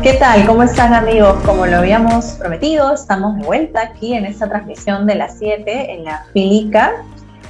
¿Qué tal? ¿Cómo están, amigos? Como lo habíamos prometido, estamos de vuelta aquí en esta transmisión de las 7 en la Filica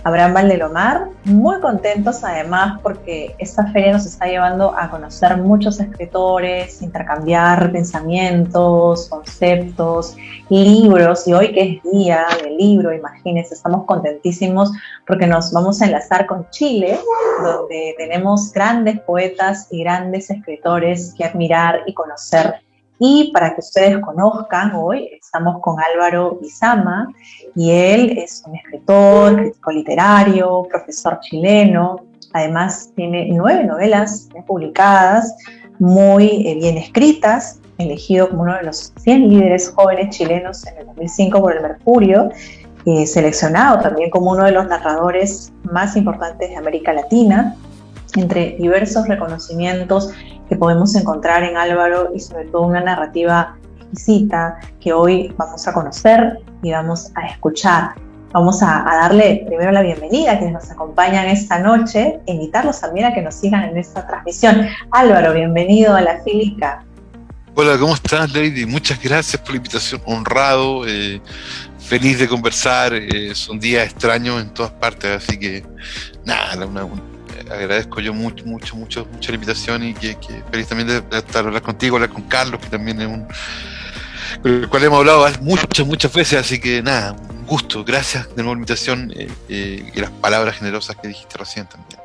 Abraham Valdelomar. Muy contentos además porque esta feria nos está llevando a conocer muchos escritores, intercambiar pensamientos, conceptos, libros, y hoy que es día del libro, imagínense, estamos contentísimos porque nos vamos a enlazar con Chile, donde tenemos grandes poetas y grandes escritores que admirar y conocer. Y para que ustedes conozcan, hoy estamos con Álvaro Bizama, y él es un escritor, crítico literario, profesor chileno. Además tiene 9 novelas publicadas, muy bien escritas, elegido como uno de los 100 líderes jóvenes chilenos en el 2005 por el Mercurio, seleccionado también como uno de los narradores más importantes de América Latina, entre diversos reconocimientos que podemos encontrar en Álvaro, y sobre todo una narrativa exquisita que hoy vamos a conocer y vamos a escuchar. Vamos a darle primero la bienvenida a quienes nos acompañan esta noche e invitarlos también a que nos sigan en esta transmisión. Álvaro, bienvenido a la Filica. Hola, ¿cómo estás, Lady? Muchas gracias por la invitación, honrado, feliz de conversar. Son días extraños en todas partes, así que nada, agradezco yo mucho la invitación, y que feliz también de estar hablar contigo, hablar con Carlos, que también es con el cual hemos hablado muchas veces, así que nada, un gusto, gracias de nuevo por la invitación, y las palabras generosas que dijiste recién también.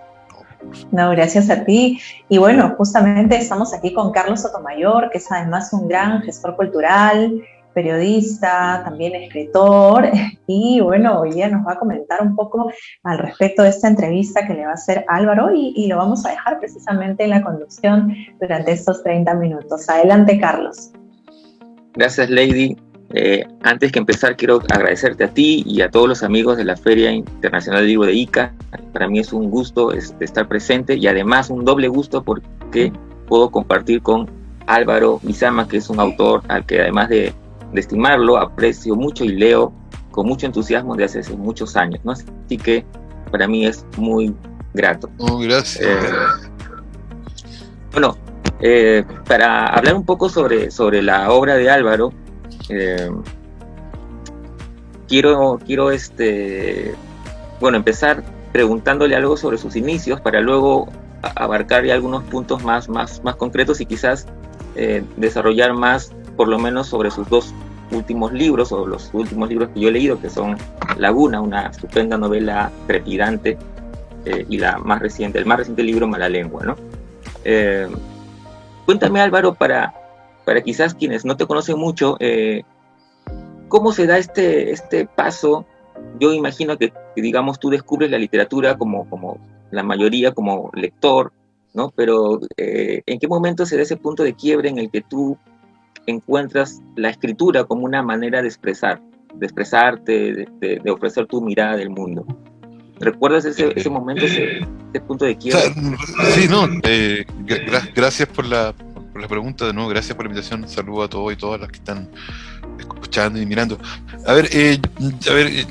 No, gracias a ti. Y bueno, justamente estamos aquí con Carlos Sotomayor, que es además un gran gestor cultural, periodista, también escritor, y bueno, hoy día nos va a comentar un poco al respecto de esta entrevista que le va a hacer Álvaro, y lo vamos a dejar precisamente en la conducción durante estos 30 minutos. Adelante, Carlos. Gracias, Lady. Antes que empezar, quiero agradecerte a ti y a todos los amigos de la Feria Internacional del Libro de Ica. Para mí es un gusto estar presente, y además un doble gusto porque puedo compartir con Álvaro Bizama, que es un autor al que, además de estimarlo, aprecio mucho y leo con mucho entusiasmo desde hace muchos años, ¿no? Así que para mí es muy grato. Oh, gracias. Bueno, para hablar un poco sobre la obra de Álvaro, quiero empezar preguntándole algo sobre sus inicios, para luego abarcar ya algunos puntos más concretos, y quizás desarrollar más, por lo menos, sobre sus dos últimos libros, o los últimos libros que yo he leído, que son Laguna, una estupenda novela trepidante, y el más reciente libro, Malalengua, ¿no? Cuéntame, Álvaro, para quizás quienes no te conocen mucho, ¿cómo se da este paso? Yo imagino que, digamos, tú descubres la literatura como la mayoría, como lector, ¿no? Pero ¿en qué momento se da ese punto de quiebre en el que tú encuentras la escritura como una manera de expresarte, de ofrecer tu mirada del mundo? ¿Recuerdas ese momento, ese punto de quiebre? Sí, no, gracias por la pregunta, de nuevo, gracias por la invitación. Saludo a todos y todas las que están escuchando y mirando. A ver,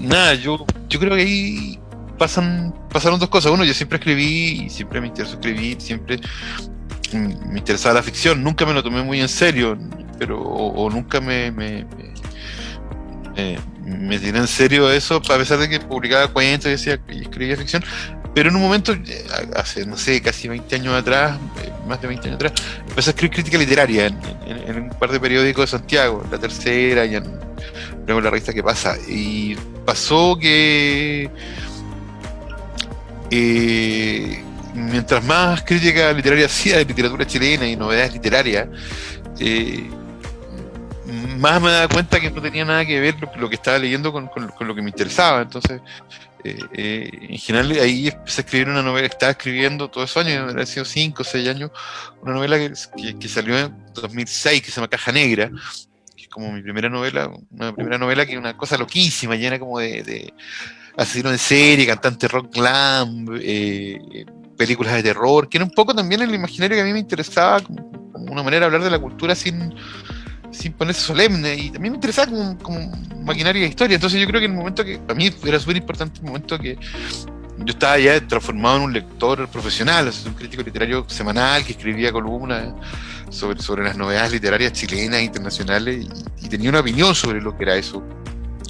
nada, yo creo que ahí pasaron dos cosas. Uno, yo siempre escribí y siempre me interesó escribir, siempre me interesaba la ficción. Nunca me lo tomé muy en serio, pero o nunca me tiré en serio eso, a pesar de que publicaba cuentos y escribía ficción. Pero en un momento, hace, no sé, casi 20 años atrás, más de 20 años atrás, empecé a escribir crítica literaria en un par de periódicos de Santiago, La Tercera, y luego la revista ¿Qué pasa? Y pasó que mientras más crítica literaria hacía de literatura chilena y novedades literarias, más me daba cuenta que no tenía nada que ver lo que estaba leyendo con lo que me interesaba. Entonces, en general, ahí empecé a escribir una novela que estaba escribiendo todos esos años, habría sido 5 o 6 años, una novela que salió en 2006, que se llama Caja Negra, que es como mi primera novela, que es una cosa loquísima, llena como de asesino en serie, cantante rock glam, películas de terror, que era un poco también el imaginario que a mí me interesaba, como una manera de hablar de la cultura sin ponerse solemne, y también me interesaba como maquinaria de historia. Entonces yo creo que en el momento que, para mí era súper importante, el momento que yo estaba ya transformado en un lector profesional, o sea, un crítico literario semanal que escribía columnas sobre las novedades literarias chilenas e internacionales, y tenía una opinión sobre lo que era eso.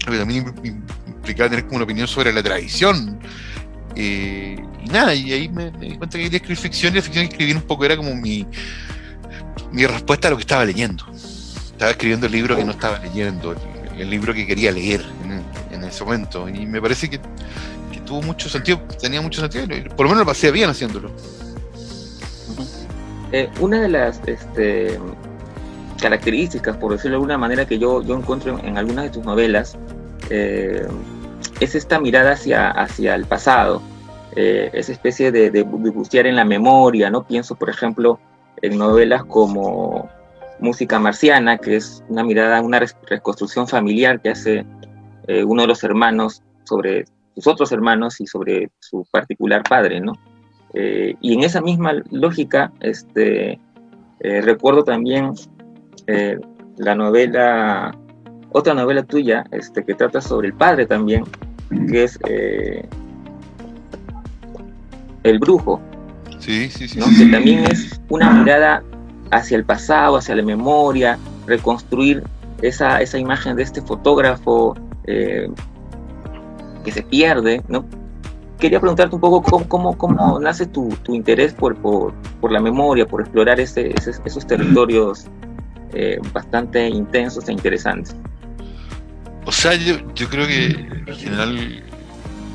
Pero también implicaba tener como una opinión sobre la tradición. Y nada, y ahí me di cuenta que quería escribir ficción, y la ficción que escribí un poco era como mi respuesta a lo que estaba leyendo. Estaba escribiendo el libro que no estaba leyendo, el libro que quería leer en ese momento, y me parece que tuvo mucho sentido, tenía mucho sentido, por lo menos lo pasé bien haciéndolo. Una de las características, por decirlo de alguna manera, que yo encuentro en algunas de tus novelas, es esta mirada hacia el pasado, esa especie de bucear en la memoria, ¿no? Pienso, por ejemplo, en novelas como Música Marciana, que es una mirada, una reconstrucción familiar que hace uno de los hermanos sobre sus otros hermanos y sobre su particular padre, ¿no? Y en esa misma lógica, recuerdo también la novela, otra novela tuya, que trata sobre el padre también, que es El Brujo, Sí, ¿no? Que también es una mirada hacia el pasado, hacia la memoria, reconstruir esa imagen de este fotógrafo que se pierde, ¿no? Quería preguntarte un poco cómo nace tu interés por la memoria, por explorar esos territorios bastante intensos e interesantes. O sea, yo creo que en general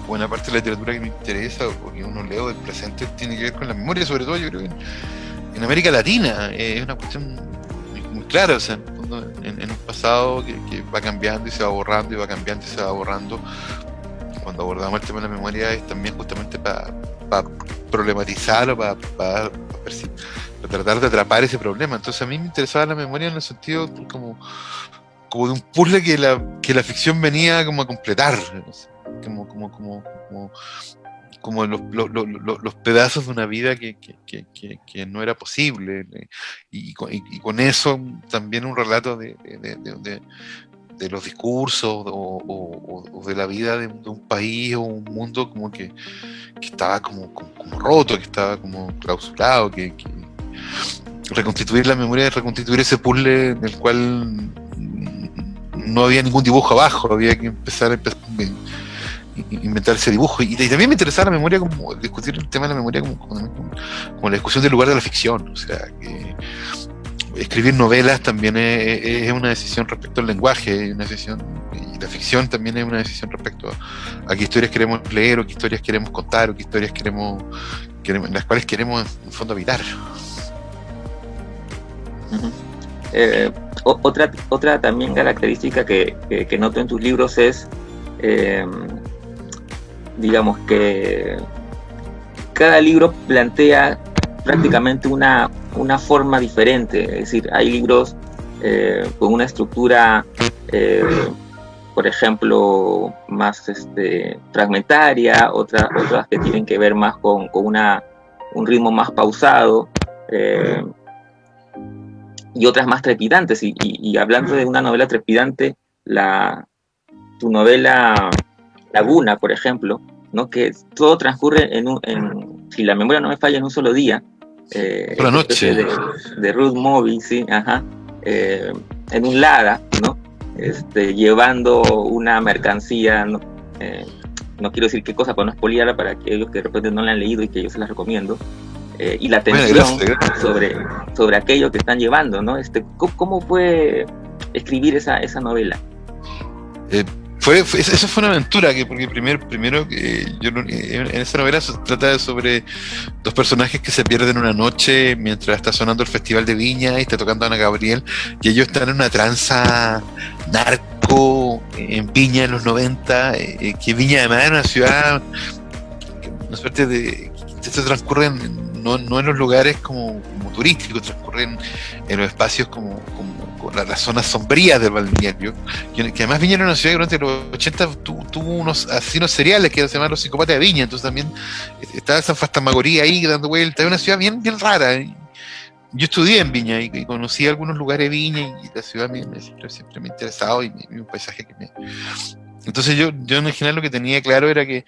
buena parte de la literatura que me interesa o que uno leo del presente tiene que ver con la memoria, sobre todo yo creo que en América Latina es una cuestión muy clara, o sea, en un pasado que va cambiando y se va borrando, y va cambiando y se va borrando. Cuando abordamos el tema de la memoria es también justamente para problematizar o para tratar de atrapar ese problema. Entonces a mí me interesaba la memoria en el sentido como de un puzzle que la ficción venía como a completar, no sé, como los pedazos de una vida que no era posible, y con eso también un relato de los discursos o de la vida de un país o un mundo como que estaba como roto, que estaba como clausurado, que reconstituir la memoria, reconstituir ese puzzle en el cual no había ningún dibujo abajo, había que empezar a inventar ese dibujo. Y también me interesaba la memoria, como discutir el tema de la memoria como la discusión del lugar de la ficción, o sea, que escribir novelas también es una decisión respecto al lenguaje, una decisión, y la ficción también es una decisión respecto a qué historias queremos leer, o qué historias queremos contar, o qué historias queremos en las cuales queremos en fondo habitar. Otra también característica que noto en tus libros es, digamos que cada libro plantea prácticamente una forma diferente, es decir, hay libros con una estructura, por ejemplo, más fragmentaria, otras que tienen que ver más con un ritmo más pausado, y otras más trepidantes. Y hablando de una novela trepidante, tu novela Laguna, por ejemplo, ¿no? Que todo transcurre si la memoria no me falla, en un solo día. Una noche. De road movie, sí, ajá. En un Lada, ¿no? Llevando una mercancía, ¿no? No quiero decir qué cosa para no spoilearla, para aquellos que de repente no la han leído y que yo se las recomiendo. Y la tensión sobre aquello que están llevando, ¿no? ¿Cómo fue escribir esa novela? Eso fue una aventura, porque primero en esa novela se trata sobre dos personajes que se pierden una noche mientras está sonando el Festival de Viña y está tocando Ana Gabriel, y ellos están en una tranza narco en Viña en los 90, que Viña además era una ciudad, una suerte de que se transcurre no en los lugares como turísticos, transcurren en los espacios como las zonas sombrías del balneario, que además Viña era una ciudad que durante los 80 tuvo unos asesinos seriales que se llamaban los psicópatas de Viña, entonces también estaba esa fantasmagoría ahí dando vueltas, es una ciudad bien rara. Yo estudié en Viña y conocí algunos lugares de Viña, y la ciudad siempre me ha interesado, y un paisaje entonces yo en general lo que tenía claro era que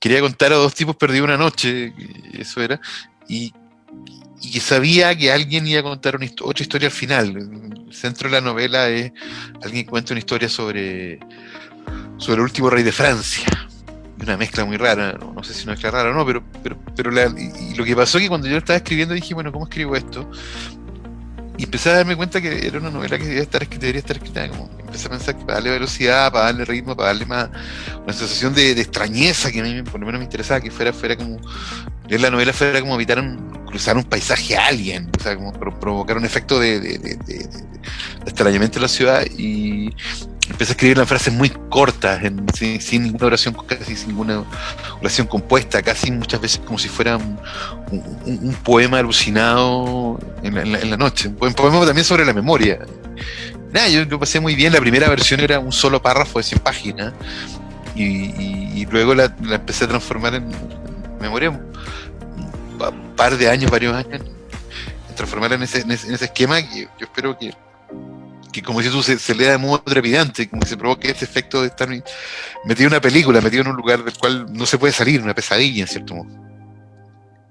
quería contar a dos tipos perdidos una noche, eso era, y que sabía que alguien iba a contar otra historia al final. El centro de la novela es alguien que cuenta una historia sobre el último rey de Francia. Una mezcla muy rara, no sé si una mezcla rara o no, pero y lo que pasó es que cuando yo estaba escribiendo dije, bueno, ¿cómo escribo esto? Y empecé a darme cuenta que era una novela que debería estar escrita, como empecé a pensar que para darle velocidad, para darle ritmo, para darle más una sensación de extrañeza que a mí por lo menos me interesaba, que fuera como leer la novela fuera como evitar cruzar un paisaje alien, o sea, como provocar un efecto de extrañamiento en la ciudad, y empecé a escribir las frases muy cortas, sin ninguna oración, casi sin ninguna oración compuesta, casi muchas veces como si fuera un poema alucinado en la noche, un poema también sobre la memoria. Nada, yo lo pasé muy bien. La primera versión era un solo párrafo de 100 páginas y luego la empecé a transformar en memoria un par de años, varios años, en transformarla en ese esquema que yo espero que como dices tú, se lea de modo trepidante, como que se provoque ese efecto de estar metido en una película, metido en un lugar del cual no se puede salir, una pesadilla en cierto modo.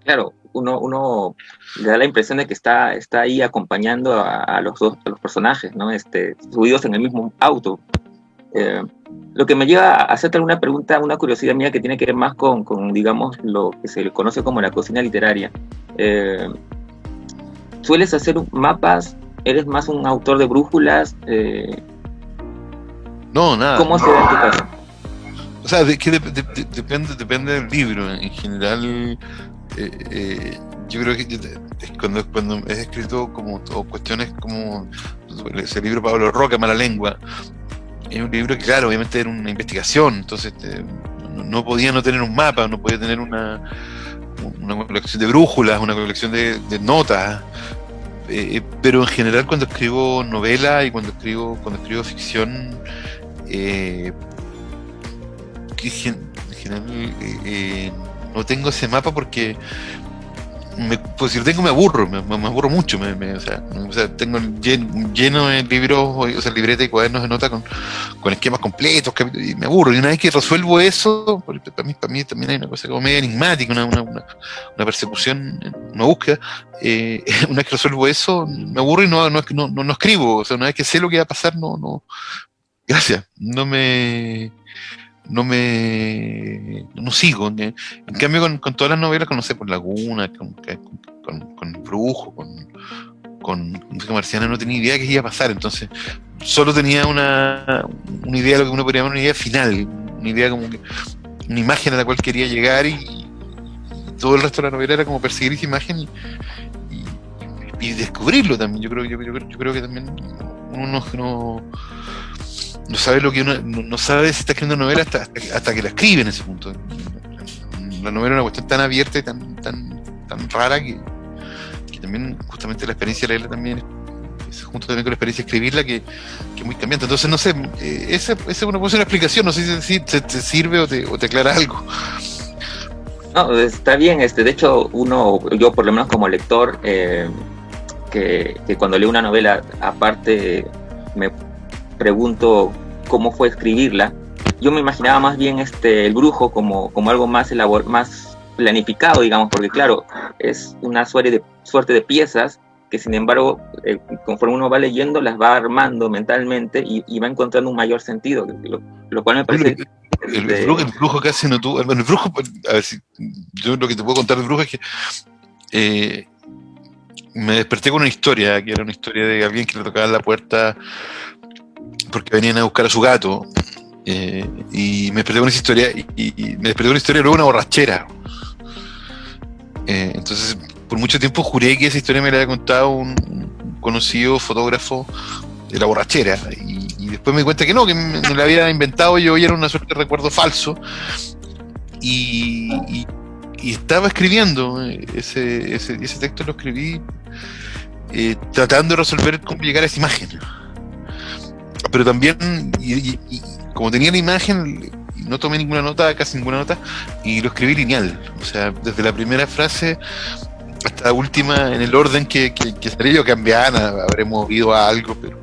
Claro, uno le da la impresión de que está ahí acompañando a los personajes, ¿no? Subidos en el mismo auto. Lo que me lleva a hacerte alguna pregunta, una curiosidad mía que tiene que ver más con digamos, lo que se le conoce como la cocina literaria. ¿Sueles hacer mapas? ¿Eres más un autor de brújulas? No, nada. ¿Cómo se da en tu caso? O sea, depende del libro. En general, yo creo que cuando he escrito o cuestiones como ese libro Pablo Roca, Mala Lengua, es un libro que, claro, obviamente era una investigación, entonces no podía no tener un mapa, no podía tener una colección de brújulas, una colección de notas. Pero en general cuando escribo novela y cuando escribo ficción, en general no tengo ese mapa porque pues si lo tengo me aburro mucho, o sea, tengo lleno de libros, o sea, libreta y cuadernos de nota con esquemas completos, y me aburro, y una vez que resuelvo eso, para mí también hay una cosa como medio enigmática, una persecución, una búsqueda. Una vez que resuelvo eso, me aburro y no escribo, o sea, una vez que sé lo que va a pasar, gracias, no sigo. En cambio con todas las novelas, con, no sé, por Laguna, con Brujo, con Música Marciana, no tenía idea de qué iba a pasar, entonces solo tenía una idea de lo que uno podría llamar una idea final, una idea como que una imagen a la cual quería llegar, y todo el resto de la novela era como perseguir esa imagen y descubrirlo también. Yo creo que también uno no sabe lo que uno no sabe si está escribiendo novela hasta que la escribe en ese punto. La novela es una cuestión tan abierta y tan rara que también justamente la experiencia de leerla también es junto también con la experiencia de escribirla que es muy cambiante. Entonces no sé, esa es una explicación, no sé si te sirve o te aclara algo. No, está bien. De hecho, yo por lo menos como lector, que cuando leo una novela, aparte me pregunto cómo fue escribirla. Yo me imaginaba más bien El Brujo como algo más más planificado, digamos, porque claro, es una suerte de piezas que, sin embargo, conforme uno va leyendo, las va armando mentalmente y va encontrando un mayor sentido, lo cual me parece... El Brujo casi no tuvo... Bueno, el Brujo, a ver, yo lo que te puedo contar del Brujo es que me desperté con una historia, que era una historia de alguien que le tocaba la puerta porque venían a buscar a su gato, y me desperté con esa historia, y me desperté con una historia luego una borrachera. Entonces, por mucho tiempo juré que esa historia me la había contado un conocido fotógrafo de la borrachera, y después me di cuenta que no, que me la había inventado yo, y era una suerte de recuerdo falso, y estaba escribiendo ese texto, lo escribí tratando de resolver cómo llegar a esa imagen. Pero también, y como tenía la imagen, no tomé casi ninguna nota, y lo escribí lineal, o sea, desde la primera frase hasta la última, en el orden que estaría yo cambiando, habré movido a algo, pero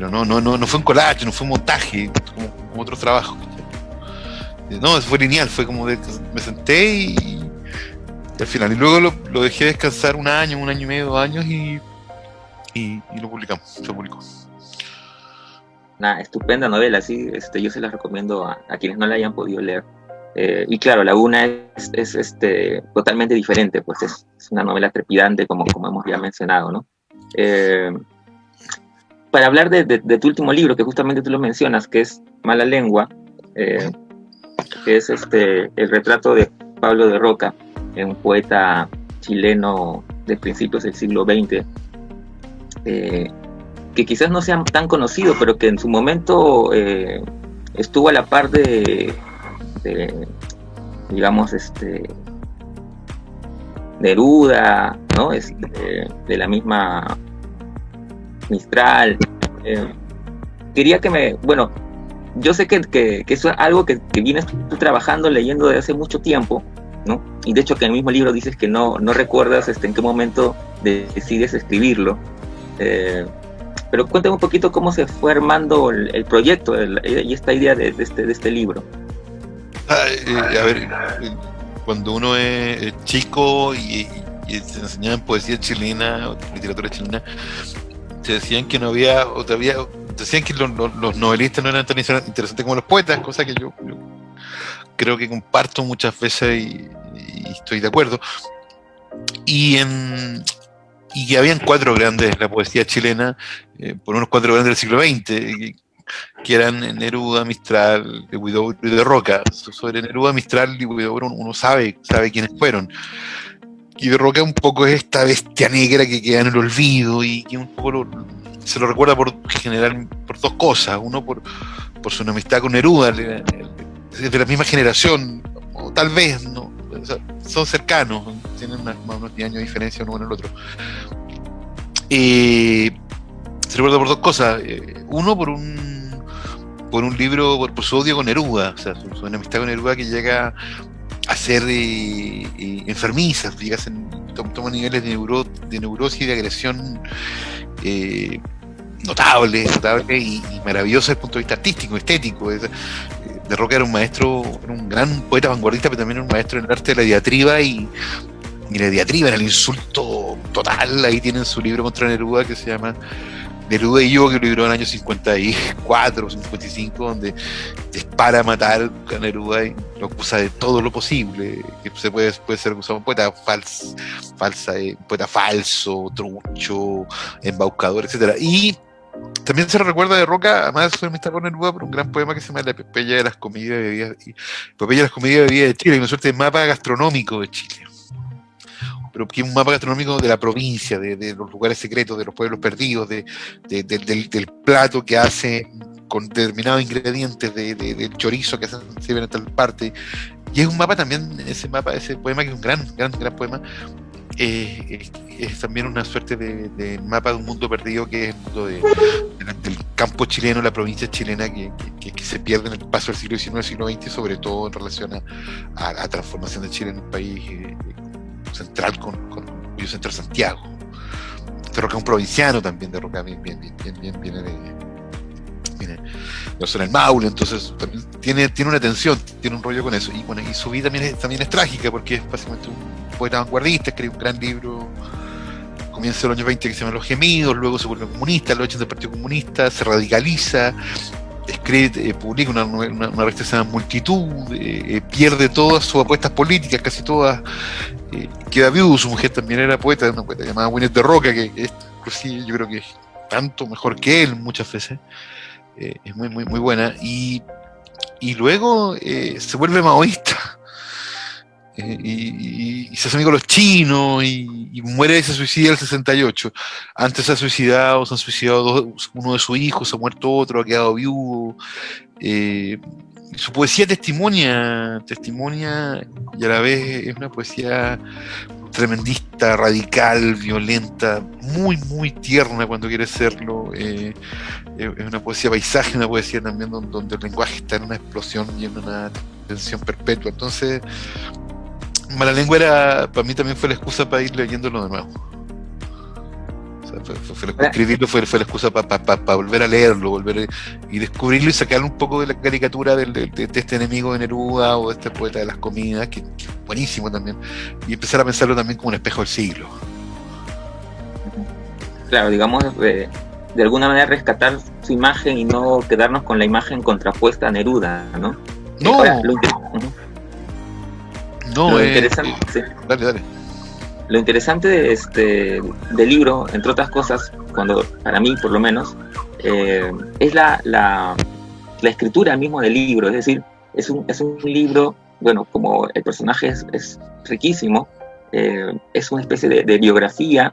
no fue un collage, no fue un montaje, como otros trabajos. no, fue lineal, fue como me senté y al final. Y luego lo dejé descansar un año y medio, 2 años y lo publicamos, se publicó. Una estupenda novela, sí, yo se las recomiendo a quienes no la hayan podido leer. Y claro, Laguna es totalmente diferente, pues es una novela trepidante, como hemos ya mencionado, ¿no? Para hablar de tu último libro, que justamente tú lo mencionas, que es Mala Lengua, que es el retrato de Pablo de Roca, un poeta chileno de principios del siglo XX, que quizás no sea tan conocido, pero que en su momento estuvo a la par de digamos, Neruda, ¿no? De la misma Mistral. Quería bueno, yo sé que eso es algo que vienes tú trabajando, leyendo desde hace mucho tiempo, ¿no? Y de hecho que en el mismo libro dices que no recuerdas en qué momento decides escribirlo. Pero cuéntame un poquito cómo se fue armando el proyecto y esta idea de este libro. A ver, cuando uno es chico y se enseñaba en poesía chilena o literatura chilena, se decían que no había, o todavía decían que los novelistas no eran tan interesantes como los poetas, cosa que yo creo que comparto muchas veces y estoy de acuerdo. Y que habían 4 grandes de la poesía chilena, por unos 4 grandes del siglo XX, que eran Neruda, Mistral, de Huidobro y de Roca. Sobre Neruda, Mistral y Huidobro uno sabe quiénes fueron. Y de Roca un poco es esta bestia negra que queda en el olvido y que un poco se lo recuerda por 2 cosas. Uno por su enemistad con Neruda, de la misma generación, o tal vez, ¿no? O sea, son cercanos, tienen unos 10 años de diferencia uno con el otro. Se recuerda por 2 cosas. Uno por un libro, por su odio con Neruda, o sea, su enemistad con Neruda, que llega a ser enfermiza, toma niveles de neurosis y de agresión notable y maravilloso desde el punto de vista artístico, estético. De Roca era un maestro, era un gran poeta vanguardista, pero también era un maestro en el arte de la diatriba y la diatriba en el insulto total. Ahí tienen su libro contra Neruda que se llama Neruda y yo, que lo libró en el año 54 o 55, donde dispara a matar a Neruda y lo acusa de todo lo posible, que se puede ser acusado de poeta poeta falso, trucho, embaucador, etcétera. Y también se recuerda de Roca, además de su amistad con Neruda, por un gran poema que se llama La Epopeya de las Comidas y Bebidas, de Chile, una suerte de mapa gastronómico de Chile, pero que es un mapa gastronómico de la provincia, de los lugares secretos, de los pueblos perdidos, del plato que hace con determinados ingredientes, del chorizo que se ven en tal parte. Y es un mapa también, ese poema, que es un gran poema, es también una suerte de mapa de un mundo perdido, que es el mundo del campo chileno, la provincia chilena, que se pierde en el paso del siglo XIX, siglo XX, sobre todo en relación a la transformación de Chile en un país central cuyo centro es Santiago. De Roca es un provinciano también, de Roca viene de la zona del Maule, entonces también tiene una tensión, tiene un rollo con eso. Y bueno, y su vida también es trágica, porque es básicamente un poeta vanguardista, escribe un gran libro, comienza en los años 20, que se llama Los Gemidos, luego se vuelve comunista, lo echan del Partido Comunista, se radicaliza, escribe, publica una revista que se llama Multitud, pierde todas sus apuestas políticas, casi todas, queda viudo. Su mujer también era poeta, una poeta llamada Winnet de Roca, que inclusive yo creo que es tanto mejor que él muchas veces. Es muy, muy, muy buena. Y luego se vuelve maoísta, y se hace amigo de los chinos, y muere y se suicida en el 68. Antes se han suicidado uno de sus hijos, se ha muerto otro, ha quedado viudo. Su poesía testimonia y a la vez es una poesía tremendista, radical, violenta, muy, muy tierna cuando quiere serlo. Es una poesía paisaje, una poesía también donde el lenguaje está en una explosión y en una tensión perpetua. Entonces, Mala Lengua para mí también fue la excusa para ir leyéndolo de nuevo. O sea, escribirlo fue la excusa para volver a leerlo, y descubrirlo y sacarle un poco de la caricatura de este enemigo de Neruda o de este poeta de las comidas, que es buenísimo también, y empezar a pensarlo también como un espejo del siglo. Claro, digamos, de alguna manera rescatar su imagen y no quedarnos con la imagen contrapuesta a Neruda, ¿no? No, ahora, lo interesante, sí. Dale. Lo interesante del libro, entre otras cosas, para mí por lo menos, es la escritura mismo del libro. Es decir, es un libro, bueno, como el personaje es riquísimo, es una especie de biografía,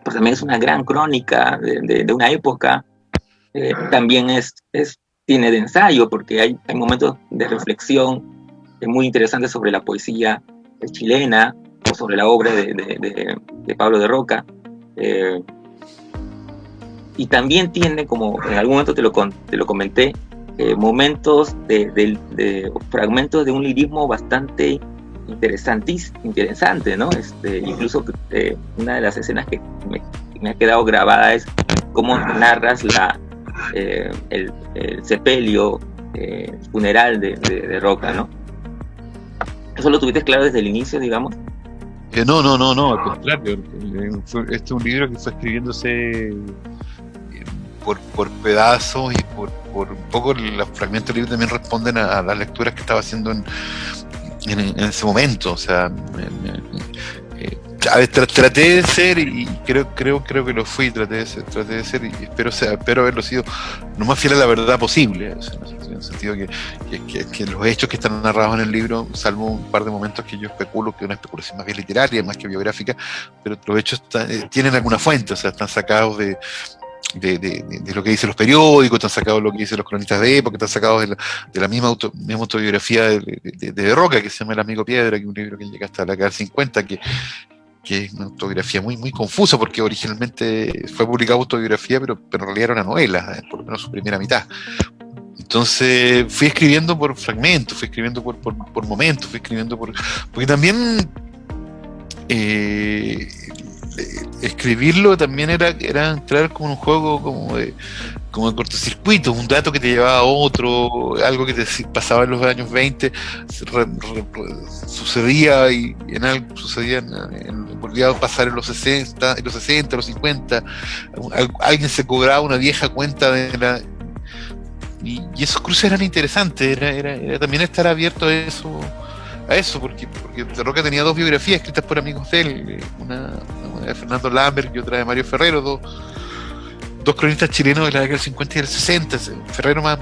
pero también es una gran crónica de una época. También tiene de ensayo, porque hay momentos de reflexión muy interesantes sobre la poesía chilena, o sobre la obra de Pablo de Roca, y también tiene, como en algún momento te lo comenté, momentos de fragmentos de un lirismo bastante interesante, ¿no? Incluso una de las escenas que me ha quedado grabada es cómo narras el sepelio funeral de Roca, ¿no? ¿Eso lo tuviste claro desde el inicio, digamos? No, al contrario. Este es un libro que fue escribiéndose por pedazos, y por un poco los fragmentos del libro también responden a las lecturas que estaba haciendo en ese momento. O sea, traté de ser, y creo que lo fui, traté de ser, y espero haberlo sido lo más fiel a la verdad posible, o sea, en el sentido que los hechos que están narrados en el libro, salvo un par de momentos que yo especulo, que es una especulación más bien literaria, más que biográfica, pero los hechos tienen alguna fuente, o sea, están sacados de lo que dicen los periódicos, están sacados de lo que dicen los cronistas de época, están sacados de la misma autobiografía de Roca, que se llama El amigo Piedra, que es un libro que llega hasta la década del 50, que es una autobiografía muy, muy confusa, porque originalmente fue publicada autobiografía, pero en realidad era una novela, por lo menos su primera mitad. Entonces fui escribiendo por fragmentos, fui escribiendo por momentos, porque también escribirlo también era entrar como en un juego como de cortocircuito, un dato que te llevaba a otro, algo que te pasaba en los años 20, sucedía, y en algo sucedía volvía a pasar en los 60, los 50, alguien se cobraba una vieja cuenta y esos cruces eran interesantes, era también estar abierto a eso, porque De Roca tenía dos biografías escritas por amigos de él, una de Fernando Lambert y otra de Mario Ferrero, dos cronistas chilenos de la década del 50 y del 60, Ferrero más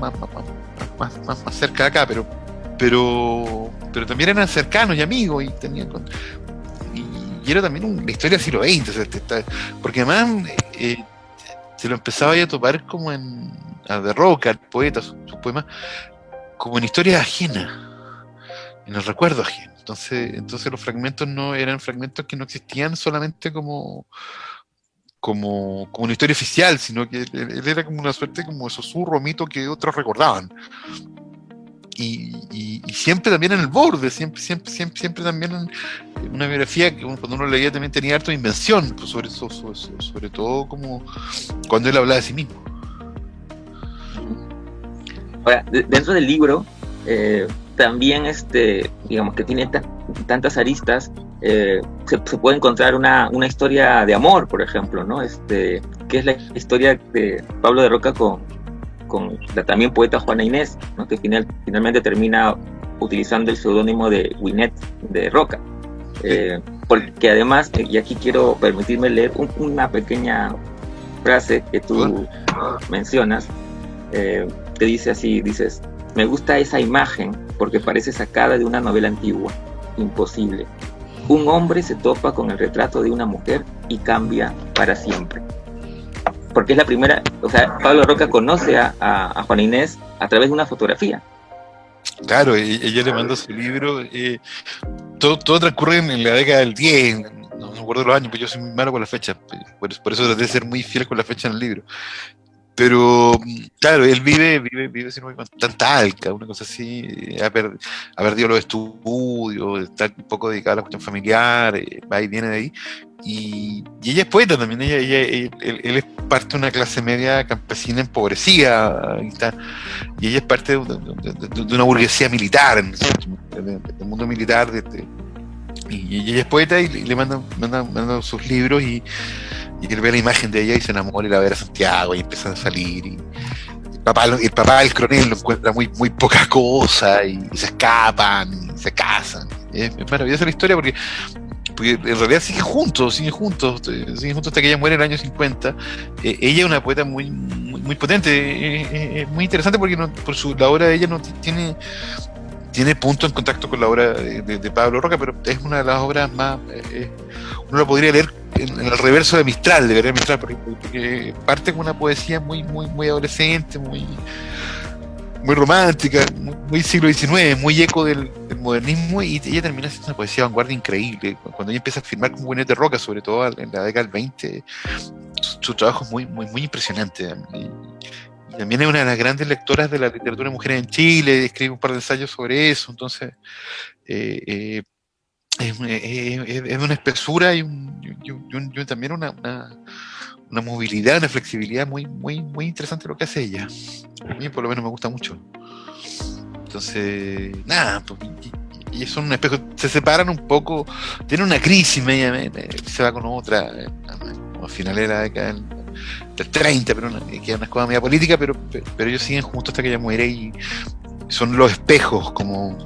cerca de acá, pero también eran cercanos y amigos, y era también una historia del siglo XX, o sea, porque además se lo empezaba a topar como a De Roca, el poeta, sus poemas, como en historias ajenas, en el recuerdo ajeno. Entonces los fragmentos no eran fragmentos que no existían solamente como una historia oficial, sino que él era como una suerte como de susurro, mito que otros recordaban. Y siempre también en el borde, siempre también en una biografía que cuando uno leía también tenía harto de invención, pues sobre todo como cuando él hablaba de sí mismo. Ahora, dentro del libro, también digamos que tiene tantas aristas, se puede encontrar una historia de amor, por ejemplo, ¿no? Que es la historia de Pablo de Roca con la también poeta Juana Inés, ¿no? Que finalmente termina utilizando el seudónimo de Winnet de Roca, porque además, y aquí quiero permitirme leer una pequeña frase que tú mencionas, te dice así, dices: me gusta esa imagen porque parece sacada de una novela antigua, imposible. Un hombre se topa con el retrato de una mujer y cambia para siempre. Porque es la primera, o sea, Pablo Roca conoce a Juana Inés a través de una fotografía. Claro, ella le manda su libro, todo transcurre en la década del 10, no me acuerdo los años, porque yo soy muy malo con las fechas, por eso traté de ser muy fiel con la fecha en el libro. Pero, claro, él vive si no me equivoco, en Talca, una cosa así, ha perdido los estudios, está un poco dedicado a la cuestión familiar, va y viene de ahí, ella es poeta también, él es parte de una clase media campesina empobrecida, y ella es parte de una burguesía militar, del mundo militar, y ella es poeta y le manda sus libros, y él ve la imagen de ella y se enamora y la ve a Santiago y empiezan a salir, y el papá del coronel lo encuentra muy poca cosa, y se escapan y se casan. Es maravillosa la historia porque en realidad siguen juntos hasta que ella muere en el año 50. Ella es una poeta muy potente, muy interesante porque la obra de ella no tiene punto en contacto con la obra de Pablo Roca, pero es una de las obras más, uno la podría leer en el reverso de Mistral, de Gabriel Mistral, porque parte con una poesía muy adolescente, muy romántica, muy siglo XIX, muy eco del modernismo, y ella termina siendo una poesía de vanguardia increíble. Cuando ella empieza a firmar con Winnet de Roca, sobre todo en la década del 20, su trabajo es muy impresionante. Y también es una de las grandes lectoras de la literatura de mujeres en Chile, escribe un par de ensayos sobre eso, entonces es de una espesura y también una movilidad, una flexibilidad muy interesante lo que hace ella. A mí por lo menos me gusta mucho. Entonces, nada, pues, y son un espejo, se separan un poco, tienen una crisis media, se va con otra, a finales de la década del 30, pero queda una escuadra media política, pero ellos siguen juntos hasta que ella muere, y son los espejos como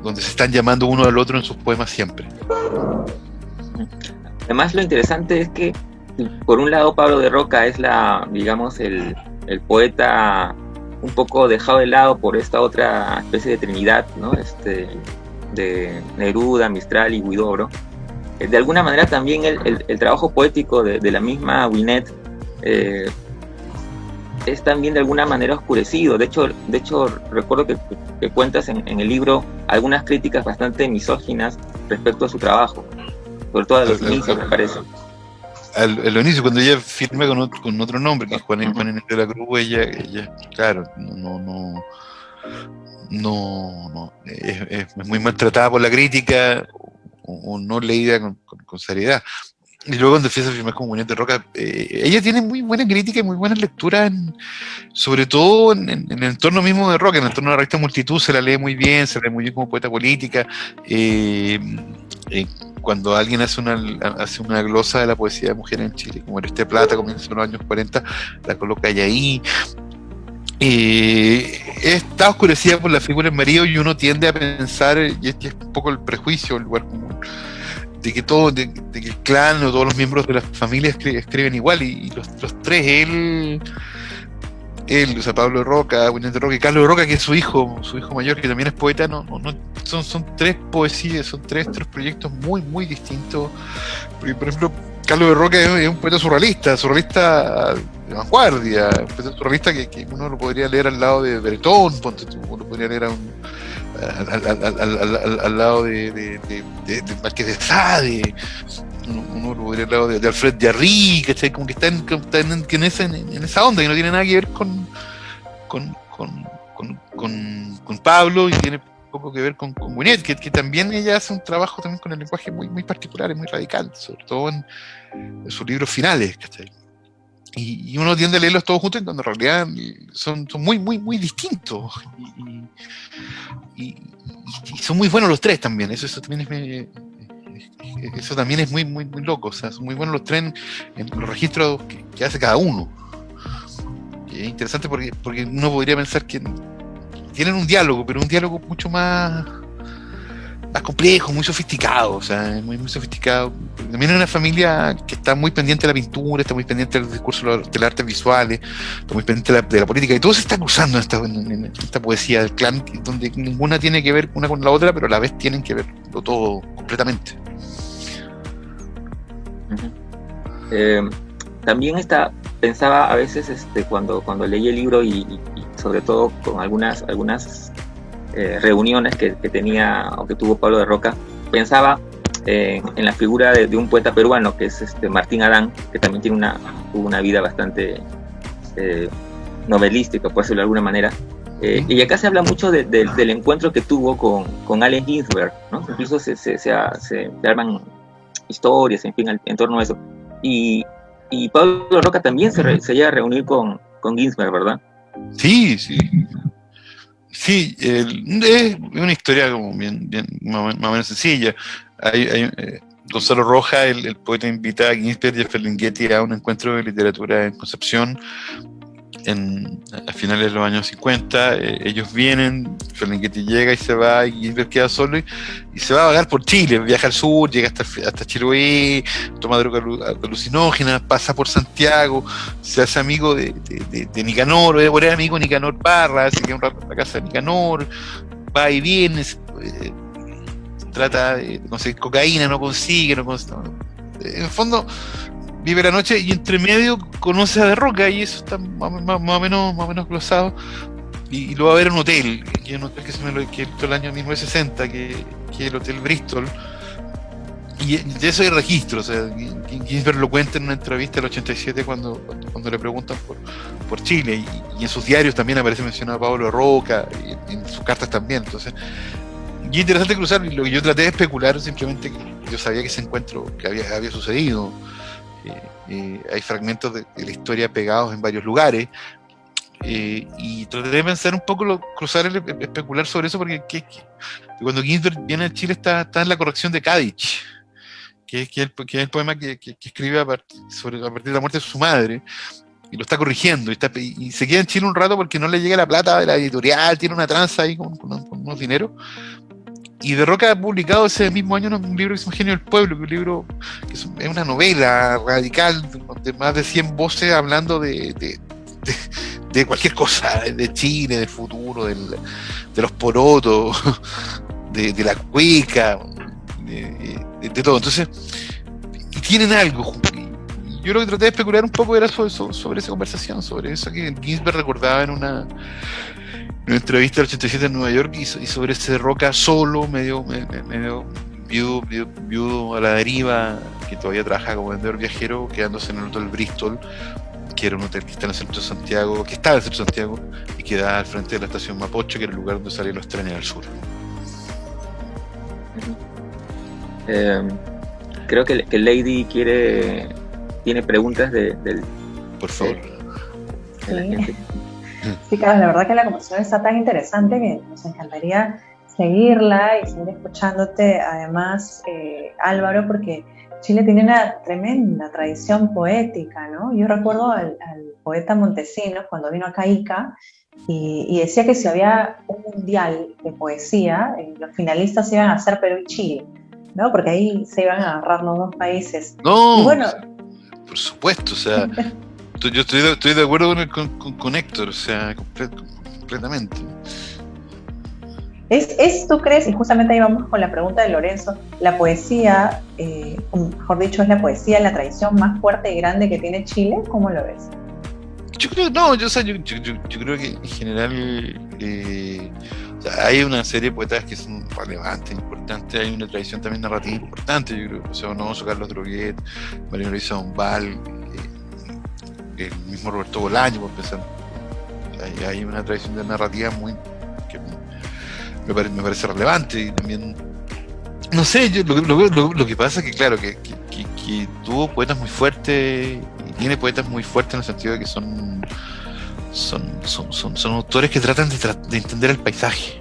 donde se están llamando uno al otro en sus poemas siempre. Además, lo interesante es que, por un lado, Pablo de Roca es el poeta un poco dejado de lado por esta otra especie de trinidad, ¿no? De Neruda, Mistral y Huidobro. De alguna manera también el trabajo poético de la misma Winnet es también de alguna manera oscurecido. De hecho recuerdo que cuentas en el libro algunas críticas bastante misóginas respecto a su trabajo, sobre todo a los inicios, me parece. Al inicio, cuando ella firma con otro nombre, que es Juan Inés de la Cruz, ella claro, es muy maltratada por la crítica, o no leída con seriedad. Y luego cuando empieza a firmar con Winnet de Roca, ella tiene muy buena crítica y muy buenas lecturas, sobre todo en el entorno mismo de Roca, en el entorno de la revista Multitud se la lee muy bien como poeta política. Cuando alguien hace una glosa de la poesía de mujeres en Chile, como Este Plata, comienza en los años 40, la coloca ahí. Está oscurecida por la figura del marido, y uno tiende a pensar, y es un poco el prejuicio, el lugar común, de que el clan o todos los miembros de la familia escriben igual, y los tres, él, o sea, Pablo de Roca, Winnet de Roca y Carlos de Roca, que es su hijo mayor, que también es poeta, son tres poesías, son tres proyectos muy distintos. Porque, por ejemplo, Carlos de Roca es un poeta surrealista de vanguardia, un poeta surrealista que uno lo podría leer al lado de Bretón, uno podría leer al lado de Marqués de Sade, uno lo podría leer al lado de Alfred Jarry, ¿cachai? Como que está en esa onda, que no tiene nada que ver con Pablo, y tiene poco que ver con Winnet, que también ella hace un trabajo también con el lenguaje muy particular y muy radical, sobre todo en sus libros finales, ¿cachai? Y uno tiende a leerlos todos juntos, cuando en realidad son muy distintos, y son muy buenos los tres también. Eso también es muy loco. O sea, son muy buenos los tres en los registros que hace cada uno. Y es interesante porque uno podría pensar que tienen un diálogo, pero un diálogo mucho más complejo, muy sofisticado. O sea, muy sofisticado. También es una familia que está muy pendiente de la pintura, está muy pendiente del discurso de las artes visuales, está muy pendiente de la política, y todo se está cruzando en esta poesía del clan, donde ninguna tiene que ver una con la otra, pero a la vez tienen que verlo todo completamente. También pensaba a veces cuando leí el libro, y sobre todo con algunas reuniones que tenía o que tuvo Pablo de Roca, pensaba en la figura de un poeta peruano que es Martín Adán, que también tuvo una vida bastante novelística, por decirlo de alguna manera. Y acá se habla mucho del encuentro que tuvo con Allen Ginsberg, ¿no? Incluso se arman historias, en fin, en torno a eso. Y Pablo Roca también se llega a reunir con Ginsberg, ¿verdad? Sí, sí. Sí, es una historia como bien más o menos sencilla. Gonzalo Rojas, el poeta, invita a Ginsberg y a Ferlinghetti a un encuentro de literatura en Concepción a finales de los años 50. Ellos vienen, Ferlinghetti llega y se va, y Ginsberg queda solo y se va a vagar por Chile, viaja al sur, llega hasta Chiloé, toma droga alucinógena, pasa por Santiago, se hace amigo de Nicanor, era amigo de Nicanor Parra, se queda un rato en la casa de Nicanor, va y viene, trata de conseguir cocaína, no consigue, en el fondo vive la noche y entre medio conoce a De Roca, y eso está más o menos glosado, y lo va a ver en un hotel, que es un hotel que es el año 1960, que es el Hotel Bristol, y de eso hay registro. O sea, Ginsberg lo cuenta en una entrevista del 87 cuando le preguntan por Chile, y en sus diarios también aparece mencionado a Pablo Roca, y en sus cartas también. Entonces, y es interesante cruzar, y lo que yo traté de especular simplemente que yo sabía que ese encuentro que había sucedido. Hay fragmentos de la historia pegados en varios lugares, y traté de pensar un poco, especular sobre eso, porque cuando Ginsberg viene a Chile está en la corrección de Kadich, que es el poema que escribe a partir de la muerte de su madre, y lo está corrigiendo, y se queda en Chile un rato porque no le llega la plata de la editorial, tiene una tranza ahí con unos dineros. Y De Roca ha publicado ese mismo año un libro que se llama Genio del Pueblo, que es un libro que es una novela radical de más de 100 voces hablando de cualquier cosa, de Chile, del futuro, de los porotos, de la cueca, de todo. Entonces, y tienen algo. Y yo lo que traté de especular un poco era sobre esa conversación, sobre eso que Ginsberg recordaba en una entrevista del 87 en Nueva York, y sobre ese Roca solo, medio viudo a la deriva, que todavía trabaja como vendedor viajero, quedándose en el Hotel Bristol, que era un hotel que está en el centro de Santiago, que estaba en el centro de Santiago, y que da al frente de la estación Mapocho, que era el lugar donde salían los trenes al sur. Creo que Lady tiene preguntas del... Por favor. De la gente. Sí, Carlos, la verdad que la conversación está tan interesante que nos encantaría seguirla y seguir escuchándote. Además, Álvaro, porque Chile tiene una tremenda tradición poética, ¿no? Yo recuerdo al poeta Montesinos cuando vino acá a Ica y decía que si había un mundial de poesía, los finalistas iban a ser Perú y Chile, ¿no? Porque ahí se iban a agarrar los dos países. No, y bueno, por supuesto, o sea... Yo estoy de acuerdo con Héctor, o sea, completamente. ¿Tú crees, y justamente ahí vamos con la pregunta de Lorenzo, la poesía, mejor dicho, es la poesía la tradición más fuerte y grande que tiene Chile? ¿Cómo lo ves? Yo creo, yo creo que en general o sea, hay una serie de poetas que son relevantes, importantes, hay una tradición también narrativa importante, yo creo, José Donoso, Carlos Droguet, María Luisa Bombal, el mismo Roberto Bolaño, por empezar. Hay una tradición de narrativa que me parece relevante, y también, no sé, lo que pasa es que, claro, que tuvo poetas muy fuertes, y tiene poetas muy fuertes en el sentido de que son autores que tratan de entender el paisaje.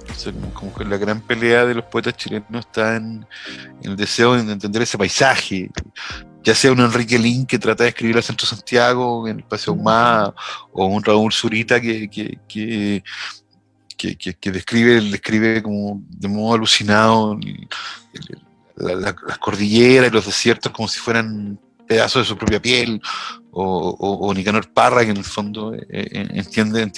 O sea, como que la gran pelea de los poetas chilenos está en el deseo de entender ese paisaje, ya sea un Enrique Lin que trata de escribir al centro de Santiago en el Paseo Humá, o un Raúl Zurita que describe como de modo alucinado las cordilleras y los desiertos como si fueran pedazos de su propia piel, o Nicanor Parra, que en el fondo entiende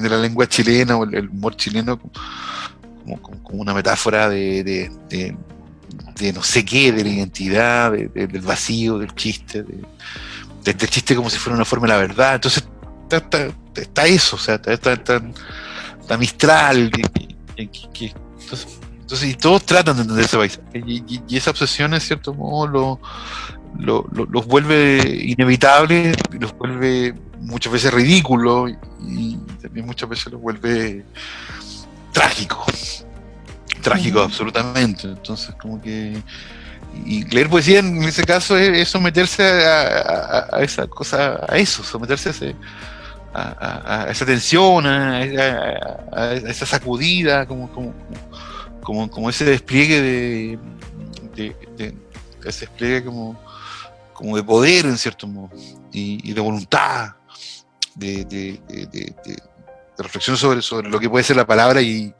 la lengua chilena o el humor chileno como una metáfora de no sé qué, de la identidad, del vacío, del chiste, del chiste como si fuera una forma de la verdad. Entonces está eso, o sea, está Mistral, entonces, y todos tratan de entender ese paisaje, y esa obsesión, en cierto modo, los vuelve inevitables, y los vuelve muchas veces ridículos, y también muchas veces los vuelve trágicos, absolutamente. Entonces, como que Y leer poesía en ese caso es someterse a esa cosa, a eso, someterse a esa tensión, a esa sacudida, como ese despliegue ese despliegue como de poder en cierto modo, y de voluntad, de reflexión sobre lo que puede ser la palabra y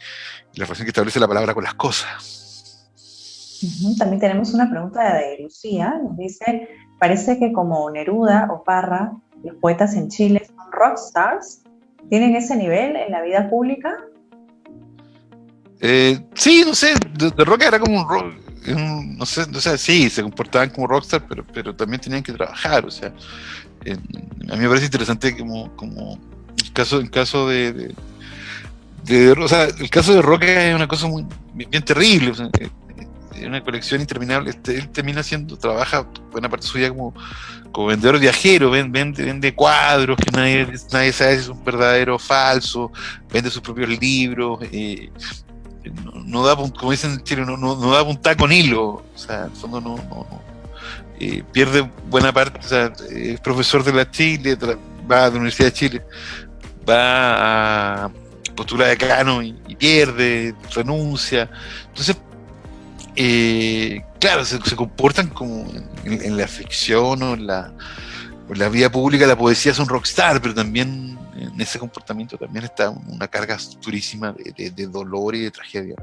la relación que establece la palabra con las cosas. También tenemos una pregunta de Lucía, nos dice, parece que como Neruda o Parra, los poetas en Chile son rockstars, ¿tienen ese nivel en la vida pública? Sí, no sé, de rock era como un rock, no sé, sí, se comportaban como rockstar, pero también tenían que trabajar, o sea, a mí me parece interesante como el caso de o sea, el caso de Roca es una cosa bien terrible, o sea, es una colección interminable. Él termina trabaja buena parte de su vida como vendedor viajero, vende cuadros que nadie sabe si es un verdadero o falso, vende sus propios libros, no da, como dicen en Chile, no da puntada con hilo, o sea, en el fondo no pierde buena parte, o sea, es profesor de la Chile, va a la Universidad de Chile, va a postula decano y pierde, renuncia. Entonces, claro, se comportan como en la ficción o en la vida pública. La poesía es un rockstar, pero también en ese comportamiento también está una carga durísima de dolor y de tragedia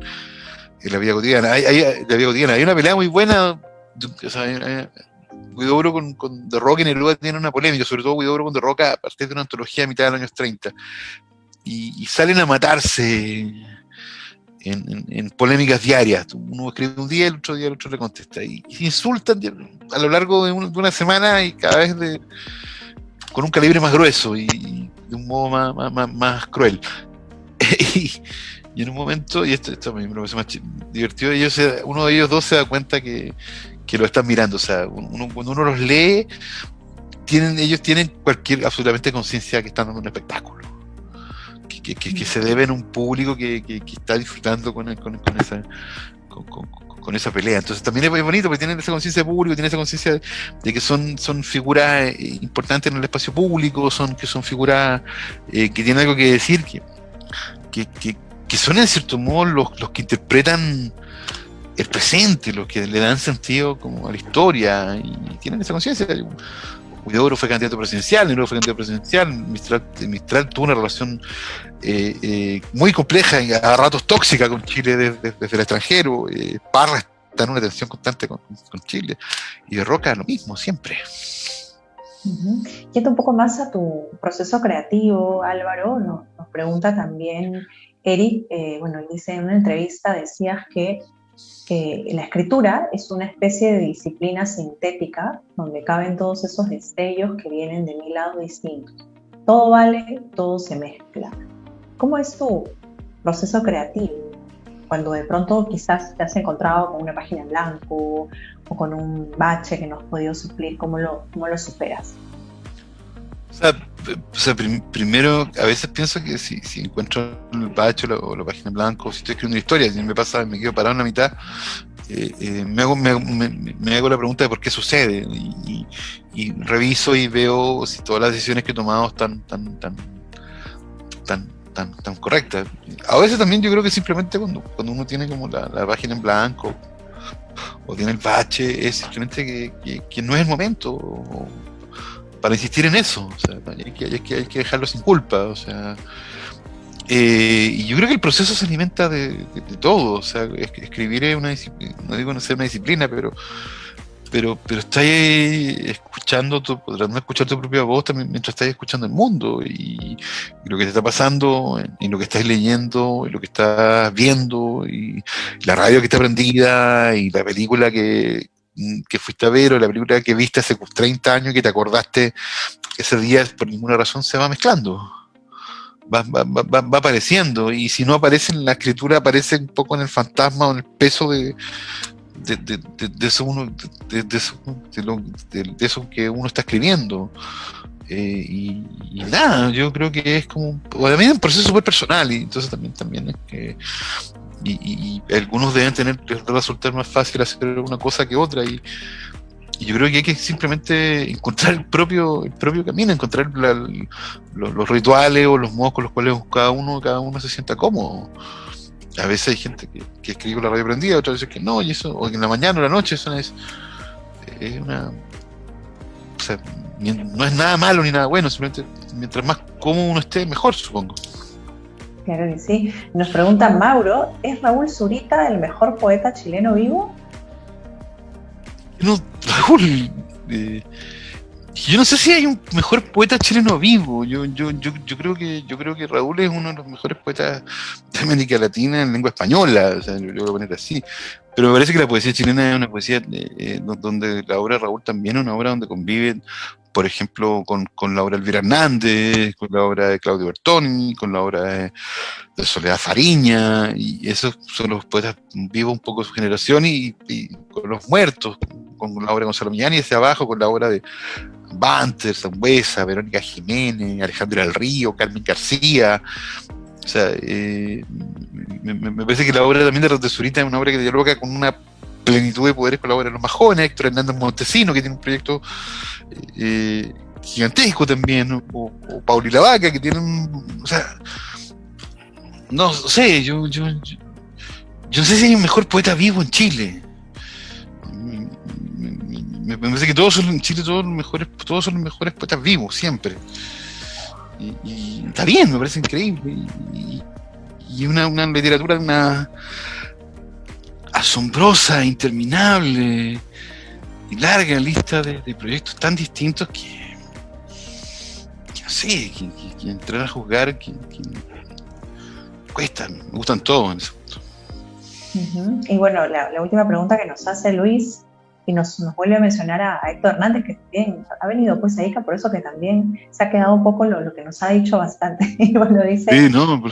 en la vida cotidiana. Hay una pelea muy buena, o sea, Huidobro con De Roca y Neruda tienen una polémica, sobre todo Huidobro con De Roca a partir de una antología a mitad de los años 30, y salen a matarse en polémicas diarias. Uno escribe un día, el otro le contesta, y se insultan a lo largo de una semana, y cada vez con un calibre más grueso y de un modo más cruel. y en un momento, y esto a mí me parece más divertido, uno de ellos dos se da cuenta que lo están mirando. O sea, cuando uno los lee, ellos tienen absolutamente conciencia que están dando un espectáculo, que se deben a un público que está disfrutando con esa pelea. Entonces también es bonito porque tienen esa conciencia de público, tienen esa conciencia de que son figuras importantes en el espacio público, que son figuras que tienen algo que decir, que son en cierto modo los que interpretan el presente, los que le dan sentido como a la historia, y tienen esa conciencia. Huidobro fue candidato presidencial, Neruda fue candidato presidencial, Mistral tuvo una relación muy compleja y a ratos tóxica con Chile desde el extranjero. Parra está en una tensión constante con Chile, y De Roca lo mismo, siempre. Yendo un poco más a tu proceso creativo, Álvaro, nos pregunta también Eric, bueno, él dice en una entrevista, decías que la escritura es una especie de disciplina sintética donde caben todos esos destellos que vienen de 1000 lados distintos. Todo vale, todo se mezcla. ¿Cómo es tu proceso creativo? Cuando de pronto quizás te has encontrado con una página en blanco o con un bache que no has podido suplir, ¿cómo lo superas? O sea, primero, a veces pienso que si encuentro el bache o la página en blanco, si estoy escribiendo una historia, si me pasa, me quedo parado en la mitad, me hago la pregunta de por qué sucede, y reviso y veo si todas las decisiones que he tomado están tan correctas. A veces también yo creo que simplemente cuando uno tiene como la página en blanco o tiene el bache, es simplemente que no es el momento para insistir en eso. O sea, hay que dejarlo sin culpa. O sea, y yo creo que el proceso se alimenta de todo. O sea, escribir es una disciplina, no digo no ser una disciplina, pero estás escuchando, tratando de escuchar tu propia voz también mientras estás escuchando el mundo, y lo que te está pasando, y lo que estás leyendo, y lo que estás viendo, y la radio que está prendida, y la película que fuiste a ver, o la película que viste hace 30 años y que te acordaste ese día por ninguna razón, se va mezclando, va apareciendo, y si no aparece en la escritura, aparece un poco en el fantasma o en el peso de eso que uno está escribiendo. Y nada, yo creo que es como también un proceso súper personal, y entonces también es que y algunos deben les resultar más fácil hacer una cosa que otra, y yo creo que hay que simplemente encontrar el propio camino, encontrar los rituales o los modos con los cuales cada uno se sienta cómodo. A veces hay gente que escribe con la radio prendida, otras veces que no, y eso, o que en la mañana o la noche, eso es una... O sea, no es nada malo ni nada bueno, simplemente mientras más cómodo uno esté, mejor, supongo. Claro que sí. Nos pregunta Mauro, ¿es Raúl Zurita el mejor poeta chileno vivo? No, Raúl, yo no sé si hay un mejor poeta chileno vivo. Yo creo que Raúl es uno de los mejores poetas de América Latina en lengua española, o sea, yo lo voy a poner así. Pero me parece que la poesía chilena es una poesía donde la obra de Raúl también es una obra donde conviven, por ejemplo, con la obra de Elvira Hernández, con la obra de Claudio Bertoni, con la obra de Soledad Fariña, y esos son los poetas vivos un poco de su generación, y con los muertos, con la obra de Gonzalo Millán, y hacia abajo con la obra de Banter, Sangüesa, Verónica Jiménez, Alejandra del Río, Carmen García. O sea, me parece que la obra también de Zurita es una obra que dialoga con una plenitud de poderes con la obra de los más jóvenes, Héctor Hernández Montesino, que tiene un proyecto gigantesco también, o Pauli Lavaca, que tienen, o sea, no sé, yo no sé si hay un mejor poeta vivo en Chile. Me parece que en Chile todos son los mejores poetas vivos, siempre. Y está bien, me parece increíble. Y una literatura, una asombrosa, interminable y larga lista de proyectos tan distintos que no sé, que entrar a juzgar, que cuesta, me gustan todos en ese punto. Uh-huh. Y bueno, la última pregunta que nos hace Luis, y nos vuelve a mencionar a Héctor Hernández, que también ha venido pues a ICA, por eso que también se ha quedado un poco lo que nos ha dicho bastante. Y bueno, dice sí, no,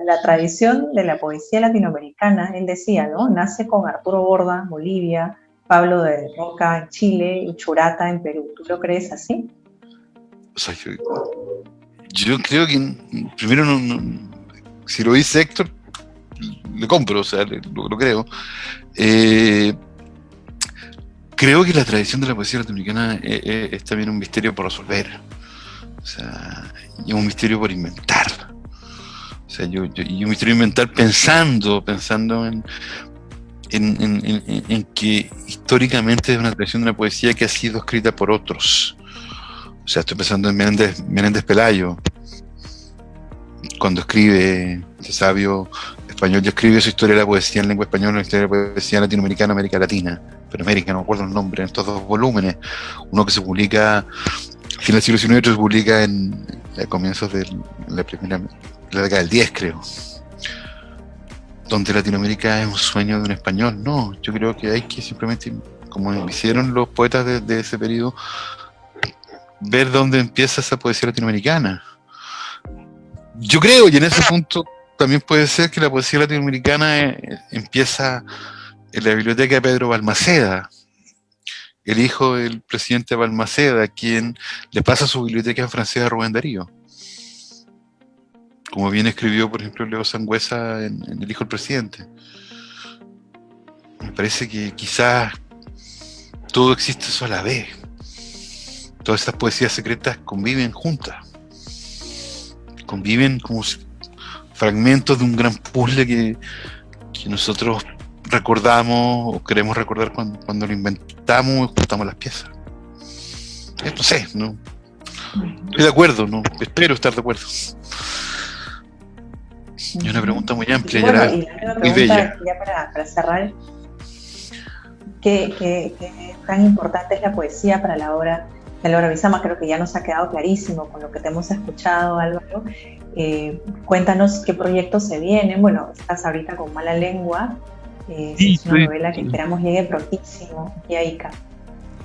la tradición de la poesía latinoamericana, él decía, ¿no? Nace con Arturo Borda, Bolivia, Pablo de Roca en Chile y Churata en Perú. ¿Tú lo crees así? O sea, yo creo que primero si lo dice Héctor, le compro, o sea, lo creo. Creo que la tradición de la poesía latinoamericana es también un misterio por resolver, o sea, y un misterio por inventar, o sea, y un misterio inventar pensando en que históricamente es una tradición de una poesía que ha sido escrita por otros. O sea, estoy pensando en Menéndez Pelayo, cuando escribe, ese sabio español, ya escribe su historia de la poesía en lengua española, la historia de la poesía latinoamericana, América Latina, pero América, no me acuerdo el nombre, en estos dos volúmenes, uno que se publica a fin del siglo XIX y otro se publica a comienzos de la década del 10, creo, donde Latinoamérica es un sueño de un español. No, yo creo que hay que simplemente, como hicieron los poetas de ese periodo, ver dónde empieza esa poesía latinoamericana. Yo creo, y en ese punto también puede ser que la poesía latinoamericana empieza en la biblioteca de Pedro Balmaceda, el hijo del presidente Balmaceda, quien le pasa su biblioteca en francés a Rubén Darío. Como bien escribió, por ejemplo, Leo Sangüesa en El hijo del presidente. Me parece que quizás todo existe eso a la vez. Todas estas poesías secretas conviven juntas. Conviven como fragmentos de un gran puzzle que nosotros recordamos o queremos recordar cuando lo inventamos y juntamos las piezas. No sé, no estoy de acuerdo, no espero estar de acuerdo. Es una pregunta muy amplia, y bueno, y la muy bella. Ya para cerrar, ¿qué tan importante es la poesía para la obra de Laura Bizama? Creo que ya nos ha quedado clarísimo con lo que te hemos escuchado, Álvaro. Cuéntanos qué proyectos se vienen. Bueno, estás ahorita con Mala Lengua, Sí, es una novela que esperamos llegue prontísimo aquí a ICA.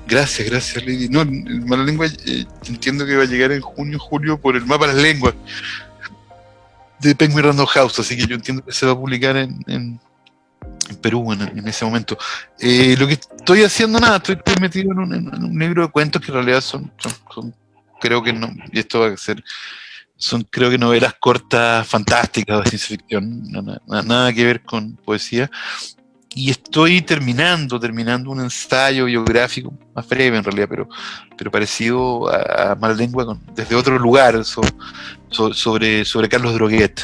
Gracias, Lady. No, Mala Lengua entiendo que va a llegar en junio, julio por el Mapa de las Lenguas de Penguin Random House, así que yo entiendo que se va a publicar en Perú en ese momento. Lo que estoy haciendo, estoy metido en un libro de cuentos que en realidad son creo que no, y esto va a ser son creo que novelas cortas, fantásticas de ciencia ficción, nada que ver con poesía. Y estoy terminando un ensayo biográfico, más breve en realidad, pero parecido a Mala Lengua, desde otro lugar, sobre Carlos Droguet,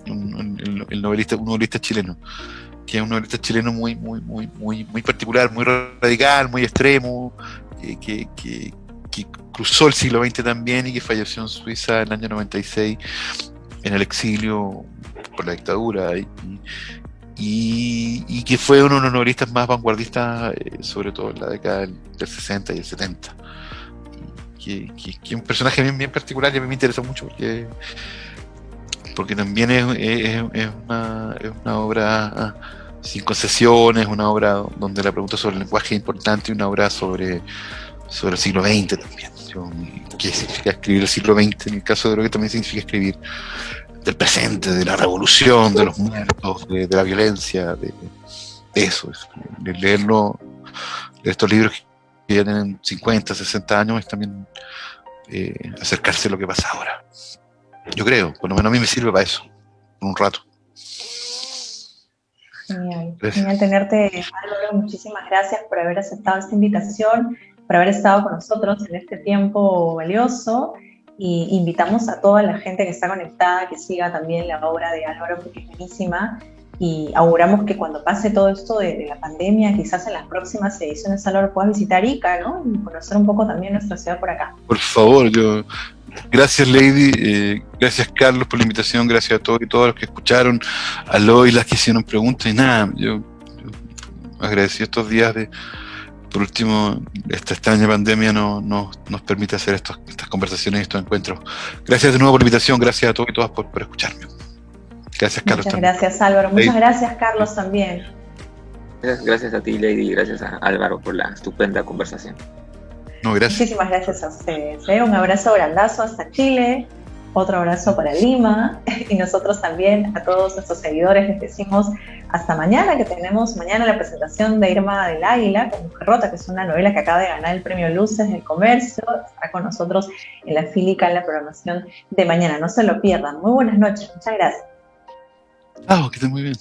un novelista chileno, que es un novelista chileno muy particular, muy radical, muy extremo, que cruzó el siglo XX también y que falleció en Suiza en el año 96 en el exilio por la dictadura, y que fue uno de los novelistas más vanguardistas, sobre todo en la década del 60 y el 70. Que es un personaje bien particular y a mí me interesa mucho porque también es una obra sin concesiones, una obra donde la pregunta sobre el lenguaje es importante, y una obra sobre el siglo XX también. ¿Qué significa escribir el siglo XX? En el caso de Droguet también significa escribir del presente, de la revolución, de los muertos, de la violencia, de eso. De leer estos libros que ya tienen 50, 60 años es también acercarse a lo que pasa ahora. Yo creo, por lo menos a mí me sirve para eso, por un rato. Genial tenerte, Álvaro. Muchísimas gracias por haber aceptado esta invitación, por haber estado con nosotros en este tiempo valioso, y invitamos a toda la gente que está conectada que siga también la obra de Álvaro, porque es buenísima, y auguramos que cuando pase todo esto de la pandemia, quizás en las próximas ediciones, Álvaro, puedas visitar Ica, ¿no? Y conocer un poco también nuestra ciudad por acá. Por favor, gracias, Lady, gracias, Carlos, por la invitación, gracias a todos y todas los que escucharon, a los y las que hicieron preguntas, y nada, yo agradecí estos días por último, esta extraña pandemia nos permite hacer estas conversaciones y estos encuentros. Gracias de nuevo por la invitación, gracias a todos y todas por escucharme. Gracias, Carlos. Muchas gracias, Álvaro. Muchas gracias, Carlos, también. Gracias a ti, Lady, y gracias a Álvaro por la estupenda conversación. No, gracias. Muchísimas gracias a ustedes. Un abrazo grandazo hasta Chile, otro abrazo para Lima, y nosotros también a todos nuestros seguidores les decimos hasta mañana, que tenemos mañana la presentación de Irma del Águila con Mujer Rota, que es una novela que acaba de ganar el premio Luces del Comercio. Estará con nosotros en la Fílica en la programación de mañana. No se lo pierdan. Muy buenas noches. Muchas gracias. Que esté muy bien.